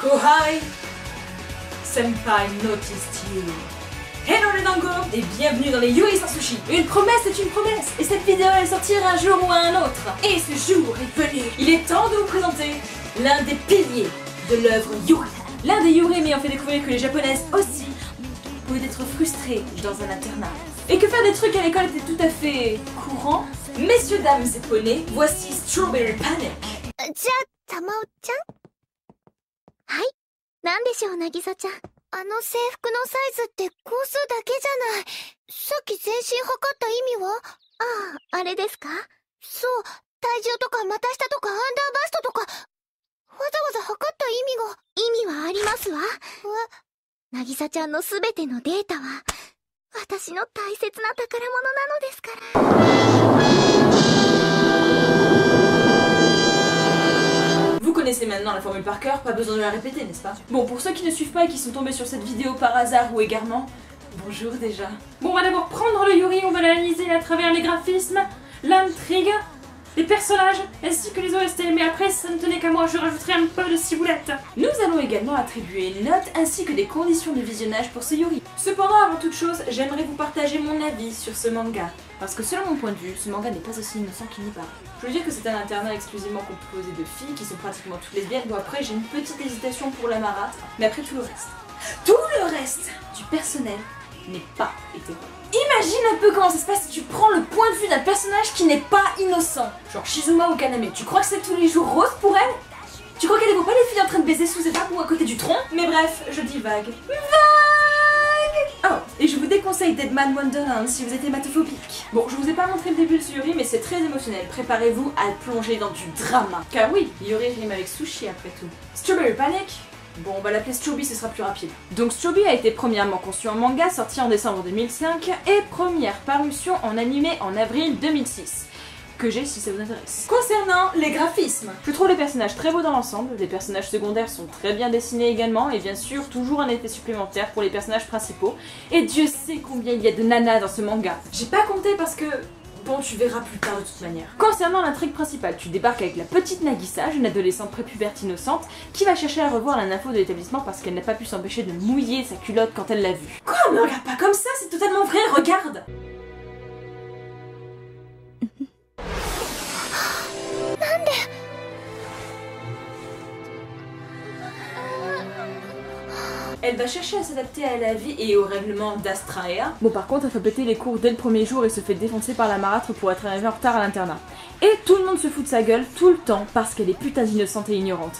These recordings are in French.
Kohai Senpai noticed you. Hello les dangos et bienvenue dans les Yuri sans sushi. Une promesse est une promesse et cette vidéo elle sortira un jour ou un autre. Et ce jour est venu. Il est temps de vous présenter l'un des piliers de l'œuvre Yuri. L'un des Yuri m'ayant fait découvrir que les japonaises aussi pouvaient être frustrées dans un internat. Et que faire des trucs à l'école était tout à fait courant. Messieurs, dames et poneys, voici Strawberry Panic. じゃあ、たまおちゃんはい。なんでしょう、なぎさちゃん。あの制服のサイズって個数だけじゃない。さっき全身測った意味は？ああ、あれですか？そう、体重とか股下とかアンダーバストとか、わざわざ測った意味はありますわ。なぎさちゃんのすべてのデータは、私の大切な宝物なのですから。Vous connaissez maintenant la formule par cœur, pas besoin de la répéter, n'est-ce pas? Bon, pour ceux qui ne suivent pas et qui sont tombés sur cette vidéo par hasard ou égarement, bonjour déjà. Bon, on va d'abord prendre le Yuri, on va l'analyser à travers les graphismes, l'intrigue, les personnages, ainsi que les OST, mais après, ça ne tenait qu'à moi, je rajouterai un peu de ciboulette. Nous allons également attribuer une note ainsi que des conditions de visionnage pour ce Yuri. Cependant, avant toute chose, j'aimerais vous partager mon avis sur ce manga. Parce que selon mon point de vue, ce manga n'est pas aussi innocent qu'il n'y paraît. Je veux dire que c'est un internat exclusivement composé de filles qui sont pratiquement toutes lesbiennes. Bon, après j'ai une petite hésitation pour la marâtre, mais après tout le reste du personnel n'est pas hétéro. Imagine un peu comment ça se passe si tu prends le point de vue d'un personnage qui n'est pas innocent. Genre Shizuma ou Kaname, tu crois que c'est tous les jours rose pour elle? Tu crois qu'elle ne voit pas les filles en train de baiser sous ses arbres ou à côté du tronc? Mais bref, je divague. Oh, et je vous déconseille Deadman Wonderland si vous êtes hématophobique. Bon, je vous ai pas montré le début de ce Yuri, mais c'est très émotionnel. Préparez-vous à plonger dans du drama. Car oui, Yuri rime avec sushi après tout. Strawberry Panic? Bon, on va l'appeler Strawberry, ce sera plus rapide. Donc Strawberry a été premièrement conçu en manga, sorti en décembre 2005, et première parution en animé en avril 2006. Que j'ai si ça vous intéresse. Concernant les graphismes, je trouve les personnages très beaux dans l'ensemble, les personnages secondaires sont très bien dessinés également, et bien sûr toujours un effet supplémentaire pour les personnages principaux, et Dieu sait combien il y a de nanas dans ce manga. J'ai pas compté parce que... bon, tu verras plus tard de toute manière. Concernant l'intrigue principale, tu débarques avec la petite Nagisa, une adolescente prépubère innocente, qui va chercher à revoir la nympho de l'établissement parce qu'elle n'a pas pu s'empêcher de mouiller sa culotte quand elle l'a vue. Quoi? Me regarde pas comme ça, c'est totalement vrai, regarde! Elle va chercher à s'adapter à la vie et au règlement d'Astraea. Bon, par contre, elle fait péter les cours dès le premier jour et se fait défoncer par la marâtre pour être arrivée en retard à l'internat. Et tout le monde se fout de sa gueule tout le temps parce qu'elle est putain innocente et ignorante.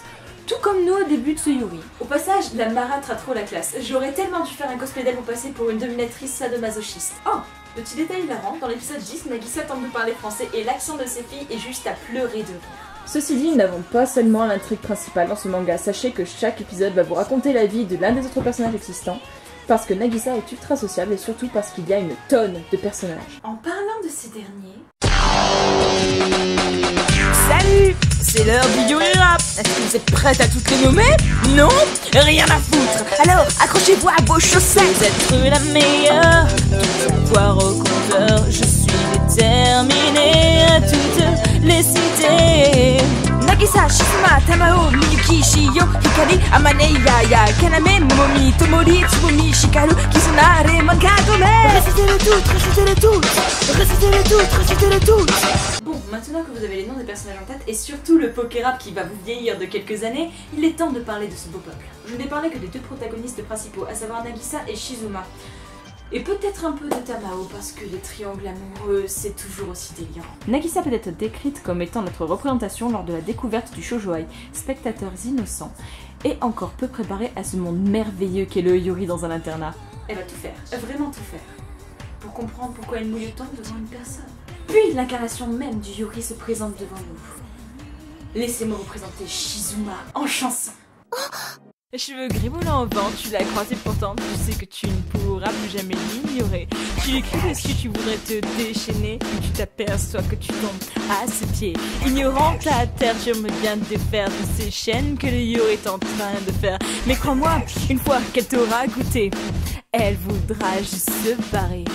Tout comme nous au début de ce Yuri. Au passage, la marâtre a trop la classe. J'aurais tellement dû faire un cosplay d'elle pour passer pour une dominatrice sadomasochiste. Oh, petit détail hilarant, dans l'épisode 10, Nagisa tente de parler français et l'accent de ses filles est juste à pleurer de rire. Ceci dit, nous n'avons pas seulement l'intrigue principale dans ce manga, sachez que chaque épisode va vous raconter la vie de l'un des autres personnages existants, parce que Nagisa est ultra sociable et surtout parce qu'il y a une tonne de personnages. En parlant de ces derniers... Salut! C'est l'heure du Yuri Rap! Est-ce que vous êtes prête à toutes les nommer? Non? Rien à foutre! Alors, accrochez-vous à vos chaussettes! Vous êtes la meilleure! Tout savoir au compteur, je suis déterminée à toutes les citer! Nagisa, Shizuma, Tamao, Miyuki, Shiyo, Hikari, Amane, Yaya, Kaname, Momomi, Tomori, Tsubumi, Shikaru, Kizunare, Mankagome! Récitez-les toutes! Récitez-les toutes! Récitez-les toutes! Récitez-les toutes! Bon, maintenant que vous avez les noms des personnages en tête et surtout le poké rap qui va vous vieillir de quelques années, il est temps de parler de ce beau peuple. Je n'ai parlé que des deux protagonistes principaux, à savoir Nagisa et Shizuma. Et peut-être un peu de Tamao, parce que les triangles amoureux, c'est toujours aussi délirant. Nagisa peut être décrite comme étant notre représentation lors de la découverte du shoujoai, spectateurs innocents, et encore peu préparés à ce monde merveilleux qu'est le Yuri dans un internat. Elle va tout faire, vraiment tout faire, pour comprendre pourquoi elle mouille autant devant une personne. Puis l'incarnation même du Yuri se présente devant nous. Laissez-moi vous présenter Shizuma en chanson. Les cheveux gris volants au vent, tu l'as croisé pourtant, tu sais que tu ne pourras plus jamais l'ignorer. Tu lui cries dessus, tu voudrais te déchaîner, puis tu t'aperçois que tu tombes à ses pieds. Ignorante à terre, tu me bien de défaire de ces chaînes que le Yuri est en train de faire. Mais crois-moi, une fois qu'elle t'aura goûté, elle voudra juste se barrer.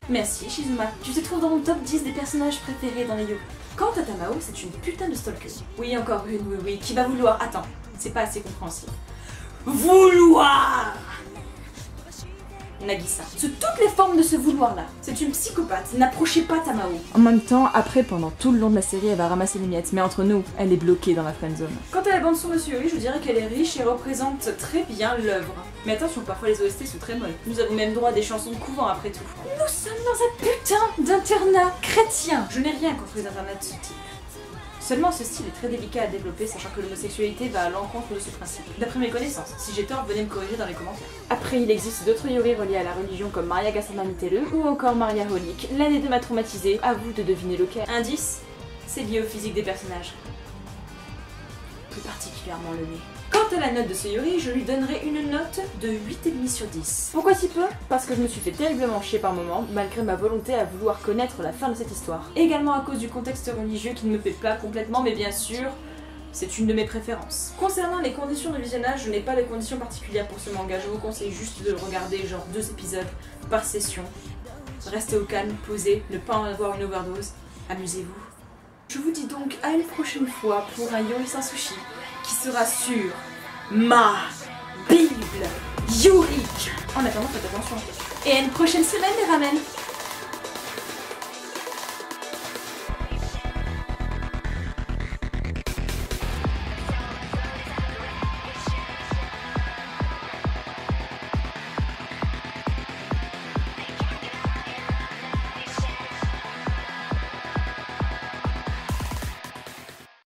Merci Shizuma, tu te trouves dans mon top 10 des personnages préférés dans les Yuri. Quant à Tamao, c'est une putain de stalker. Oui, encore une, oui, qui va vouloir... Attends, C'est pas assez compréhensible. Vouloir Nagisa. Sous toutes les formes de ce vouloir-là. C'est une psychopathe. N'approchez pas Tamao. En même temps, après, pendant tout le long de la série, elle va ramasser les miettes. Mais entre nous, elle est bloquée dans la friendzone. Quant à la bande son de Yuri, je dirais qu'elle est riche et représente très bien l'œuvre. Mais attention, parfois les OST sont très molles. Nous avons même droit à des chansons de couvent après tout. Nous sommes dans un putain d'internat chrétien. Je n'ai rien contre les internats de ce type. Seulement ce style est très délicat à développer, sachant que l'homosexualité va à l'encontre de ce principe. D'après mes connaissances, si j'ai tort, venez me corriger dans les commentaires. Après, il existe d'autres Yuri reliés à la religion comme Maria Gassama Mitele ou encore Maria Holic. L'un des deux m'a traumatisé, à vous de deviner lequel. Indice, c'est lié au physique des personnages. Plus particulièrement le nez. Quant à la note de ce Yuri, je lui donnerai une note de 8,5 sur 10. Pourquoi si peu? Parce que je me suis fait terriblement chier par moments, malgré ma volonté à vouloir connaître la fin de cette histoire. Également à cause du contexte religieux qui ne me plaît pas complètement, mais bien sûr, c'est une de mes préférences. Concernant les conditions de visionnage, je n'ai pas de conditions particulières pour ce manga, je vous conseille juste de le regarder genre 2 épisodes par session. Restez au calme, posez, ne pas en avoir une overdose, amusez-vous. Je vous dis donc à une prochaine fois pour un Yuri sans sushi, qui sera sur ma Bible Yuri. En attendant, faites attention. Et à une prochaine semaine les ramen.